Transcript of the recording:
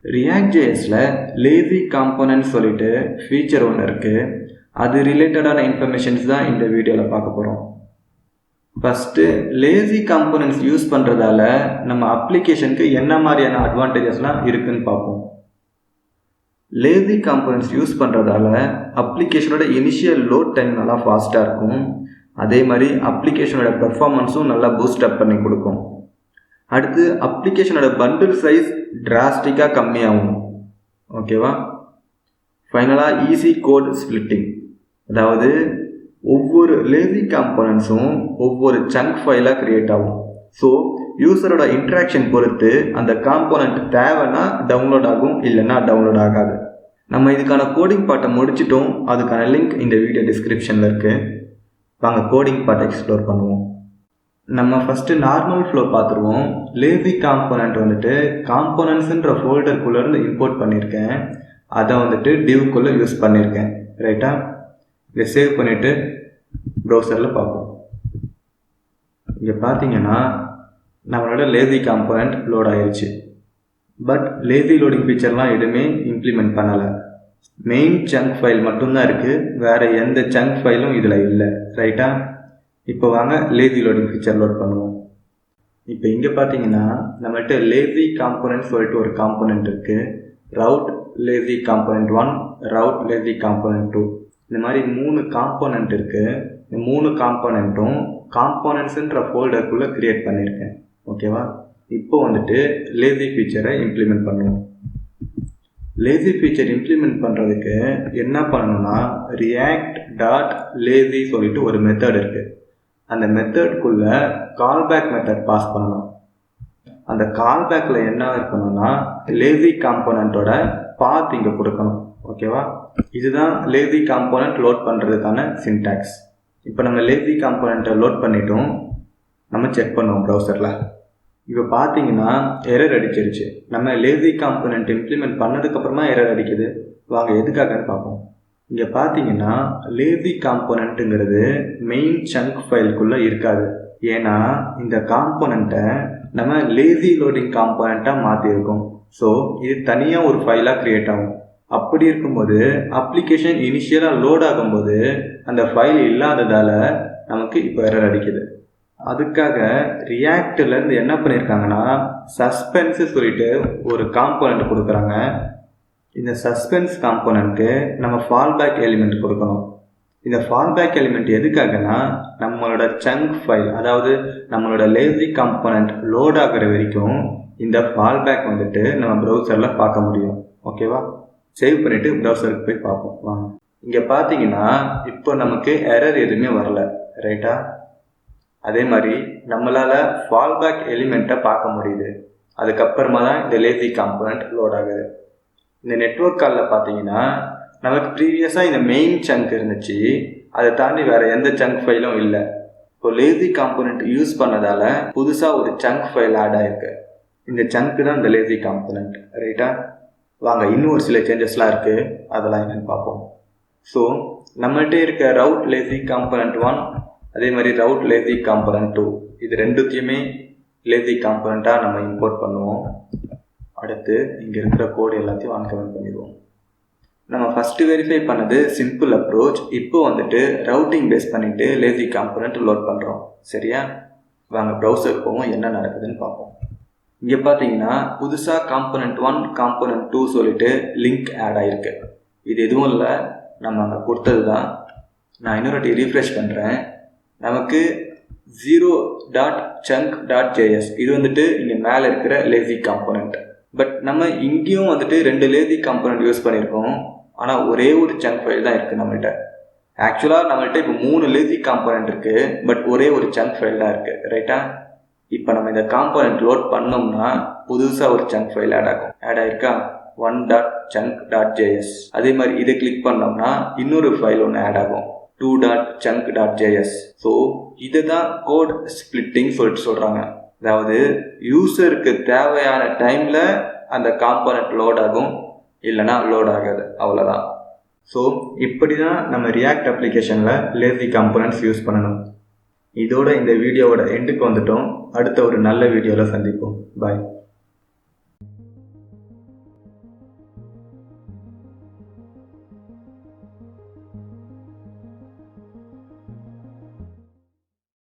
React.jsல lazy components சொல்லிட்டு feature ஒன்று இருக்கு. அது ரிலேட்டடான இன்ஃபர்மேஷன்ஸ் தான் இந்த வீடியோவில் பார்க்க போகிறோம். ஃபஸ்ட்டு lazy components யூஸ் பண்ணுறதால நம்ம அப்ளிகேஷனுக்கு என்ன மாதிரியான அட்வான்டேஜஸ்லாம் இருக்குன்னு பார்ப்போம். lazy components யூஸ் பண்ணுறதால அப்ளிகேஷனோட இனிஷியல் லோட் டைம் நல்லா ஃபாஸ்ட்டாக இருக்கும். அதே மாதிரி அப்ளிகேஷனோட பெர்ஃபார்மன்ஸும் நல்லா பூஸ்டப் பண்ணி கொடுக்கும். அடுத்து அப்ளிகேஷனோட பண்டில் சைஸ் டிராஸ்டிக்காக கம்மியாகும். ஓகேவா? ஃபைனலாக ஈஸி கோட் ஸ்ப்ளிட்டிங், அதாவது ஒவ்வொரு லேசி காம்போனன்ட்ஸும் ஒவ்வொரு சங்க் ஃபைலாக க்ரியேட் ஆகும். ஸோ யூஸரோட இன்ட்ராக்ஷன் பொறுத்து அந்த காம்போனண்ட் தேவைன்னா டவுன்லோட் ஆகும், இல்லைன்னா டவுன்லோட் ஆகாது. நம்ம இதுக்கான கோடிங் பார்ட்டை முடிச்சிட்டோம். அதுக்கான லிங்க் இந்த வீடியோ டிஸ்கிரிப்ஷனில் இருக்குது. வாங்க கோடிங் பார்ட்டை எக்ஸ்ப்ளோர் பண்ணுவோம். நம்ம ஃபஸ்ட்டு நார்மல் ஃப்ளோ பார்த்துருவோம். லேசி காம்போனண்ட் வந்துட்டு காம்போனன்ட்ஸுன்ற ஃபோல்டருக்குள்ளேருந்து இம்போர்ட் பண்ணியிருக்கேன். அதை வந்துட்டு டிவ்க்குள்ளே யூஸ் பண்ணியிருக்கேன். ரைட்டா? இதை சேவ் பண்ணிவிட்டு ப்ரௌசரில் பார்ப்போம். இங்கே பார்த்தீங்கன்னா நம்மளோட லேசி காம்போனண்ட் லோட் ஆயிடுச்சு. பட் லேசி லோடிங் ஃபீச்சர்லாம் எதுவுமே இம்ப்ளிமெண்ட் பண்ணலை. மெயின் சங்க் ஃபைல் மட்டும்தான் இருக்குது. வேறு எந்த சங்க் ஃபைலும் இதில் இல்லை. ரைட்டா? இப்போ வாங்க லேசி லோடிங் ஃபீச்சர் லோட் பண்ணுவோம். இப்போ இங்கே பார்த்தீங்கன்னா நம்மள்கிட்ட லேசி காம்போனன்ட் சொல்லிட்டு ஒரு காம்போனன்ட் இருக்குது. ரவுட் லேசி காம்போனன்ட் 1, ரவுட் லேசி காம்போனன்ட் 2, இந்த மாதிரி 3 காம்போனன்ட் இருக்குது. இந்த 3 காம்போனன்ட்டும் காம்போனன்ட்ஸுன்ற ஃபோல்டருக்குள்ளே க்ரியேட் பண்ணியிருக்கேன். ஓகேவா? இப்போ வந்துட்டு லேசி ஃபீச்சரை இம்ப்ளிமெண்ட் பண்ணுவோம். லேசி ஃபீச்சர் இம்ப்ளிமெண்ட் பண்ணுறதுக்கு என்ன பண்ணணும்னா React.lazy சொல்லிட்டு ஒரு மெத்தட் இருக்குது. அந்த மெத்தட்குள்ளே கால்பேக் மெத்தட் பாஸ் பண்ணணும். அந்த கால்பேக்கில் என்ன இருக்கணும்னா லேசி காம்போனண்ட்டோட பாத் இங்கே கொடுக்கணும். ஓகேவா? இதுதான் லேசி காம்போனண்ட் லோட் பண்ணுறதுக்கான சின்டாக்ஸ். இப்போ நம்ம லேசி காம்போனண்ட்டை லோட் பண்ணிட்டோம். நம்ம செக் பண்ணுவோம் ப்ரௌசரில். இப்போ பார்த்தீங்கன்னா எரர் அடிச்சிருச்சு. நம்ம லேசி காம்போனண்ட் இம்ப்ளிமெண்ட் பண்ணதுக்கப்புறமா எரர் அடிக்குது. வாங்க எதுக்காகன்னு பார்ப்போம். இங்கே பார்த்தீங்கன்னா லேசி காம்போனண்ட்டுங்கிறது மெயின் சங்க் ஃபைலுக்குள்ளே இருக்காது. ஏன்னா இந்த காம்போனண்ட்டை நம்ம லேசி லோடிங் காம்போனண்ட்டாக மாற்றிருக்கோம். ஸோ இது தனியாக ஒரு ஃபைலாக க்ரியேட் ஆகும். அப்படி இருக்கும்போது அப்ளிகேஷன் இனிஷியலாக லோட் ஆகும்போது அந்த ஃபைல் இல்லாததால் நமக்கு இப்போ எரர் அடிக்குது. அதுக்காக ரியாக்ட்லேருந்து என்ன பண்ணியிருக்காங்கன்னா சஸ்பென்ஸு சொல்லிட்டு ஒரு காம்போனண்ட் கொடுக்குறாங்க. இந்த சஸ்பென்ஸ் காம்போனண்ட்க்கு நம்ம ஃபால்பேக் எலிமெண்ட் கொடுக்கணும். இந்த ஃபால்பேக் எலிமெண்ட் எதுக்காகனா நம்மளோட சங்க் ஃபைல், அதாவது நம்மளோட லேசி காம்போனண்ட் லோட் ஆகிற வரைக்கும் இந்த ஃபால்பேக் வந்துட்டு நம்ம ப்ரௌசரில் பார்க்க முடியும். ஓகேவா? சேவ் பண்ணிவிட்டு ப்ரௌசருக்கு போய் பார்ப்போம். வாங்க. இங்கே பார்த்தீங்கன்னா இப்போ நமக்கு எரர் எதுவுமே வரல. ரைட்டா? அதே மாதிரி நம்மளால் ஃபால்பேக் எலிமெண்ட்டை பார்க்க முடியுது. அதுக்கப்புறமா தான் இந்த லேசி காம்போனண்ட் லோட் ஆகுது. இந்த நெட்வொர்க் காலில் பார்த்தீங்கன்னா நமக்கு ப்ரீவியஸாக இந்த மெயின் சங்க் இருந்துச்சு. அதை தாண்டி வேறு எந்த சங்க் ஃபைலும் இல்லை. இப்போ லேசி காம்போனண்ட் யூஸ் பண்ணதால் புதுசாக ஒரு சங்க் ஃபைல் ஆட் ஆகிருக்கு. இந்த சங்க்கு தான் இந்த லேசி காம்போனண்ட். ரைட்டா? வாங்க இன்னும் ஒரு சில சேஞ்சஸ்லாம் இருக்குது, அதெல்லாம் என்னென்னு பார்ப்போம். ஸோ நம்மள்கிட்ட இருக்க ரவுட் லேசி காம்போனண்ட் 1, அதே மாதிரி ரவுட் லேசி காம்போனண்ட் 2, இது ரெண்டுத்தையுமே லேசி காம்போனண்ட்டாக நம்ம இம்போர்ட் பண்ணுவோம். அடுத்து இங்கே இருக்கிற கோடு எல்லாத்தையும் அன்கமெண்ட் பண்ணிடுவோம். நம்ம ஃபஸ்ட்டு வெரிஃபை பண்ணது சிம்பிள் அப்ரோச். இப்போ வந்துட்டு ரவுட்டிங் பேஸ் பண்ணிவிட்டு லேசி காம்போனண்ட் லோட் பண்ணுறோம். சரியா? வாங்க ப்ரௌசர் போவோம், என்ன நடக்குதுன்னு பார்ப்போம். இங்கே பார்த்தீங்கன்னா புதுசாக காம்போனண்ட் 1, காம்போனண்ட் 2 சொல்லிட்டு லிங்க் ஆட் ஆகிருக்கு. இது எதுவும் இல்லை, நம்ம அங்கே கொடுத்தது தான். நான் இன்னொரு ரீஃப்ரெஷ் பண்ணுறேன். நமக்கு 0.chunk.js இது வந்துட்டு இங்கே மேலே இருக்கிற லேசி காம்போனண்ட். பட் நம்ம இங்கேயும் வந்துட்டு 2 லேசி காம்போனண்ட் யூஸ் பண்ணியிருக்கோம். ஆனால் ஒரே ஒரு சங்க் ஃபைல் தான் இருக்குது நம்மள்கிட்ட. ஆக்சுவலாக நம்மள்கிட்ட இப்போ 3 லேசி காம்போனண்ட் இருக்குது, பட் ஒரே ஒரு சங்க் ஃபைல் தான் இருக்குது. ரைட்டா? இப்போ நம்ம இந்த காம்போனண்ட் லோட் பண்ணோம்னா புதுசாக ஒரு சங்க் ஃபைல் ஆட் ஆகிருக்கா 1.chunk.js. அதே மாதிரி இதை கிளிக் பண்ணோம்னா இன்னொரு ஃபைல் ஒன்று ஆட் ஆகும் 2.chunk.js. ஸோ இதை தான் கோட் ஸ்ப்ளிட்டிங் சொல்கிறாங்க. அதாவது யூசருக்கு தேவையான டைமில் அந்த காம்போனண்ட் லோட் ஆகும், இல்லைனா லோட் ஆகாது. அவ்வளோதான். ஸோ இப்படி தான் நம்ம ரியாக்ட் அப்ளிகேஷனில் லேசி காம்போனன்ட்ஸ் யூஸ் பண்ணணும். இதோட இந்த வீடியோவோட எண்டுக்கு வந்துட்டோம். அடுத்த ஒரு நல்ல வீடியோவில் சந்திப்போம். பாய்.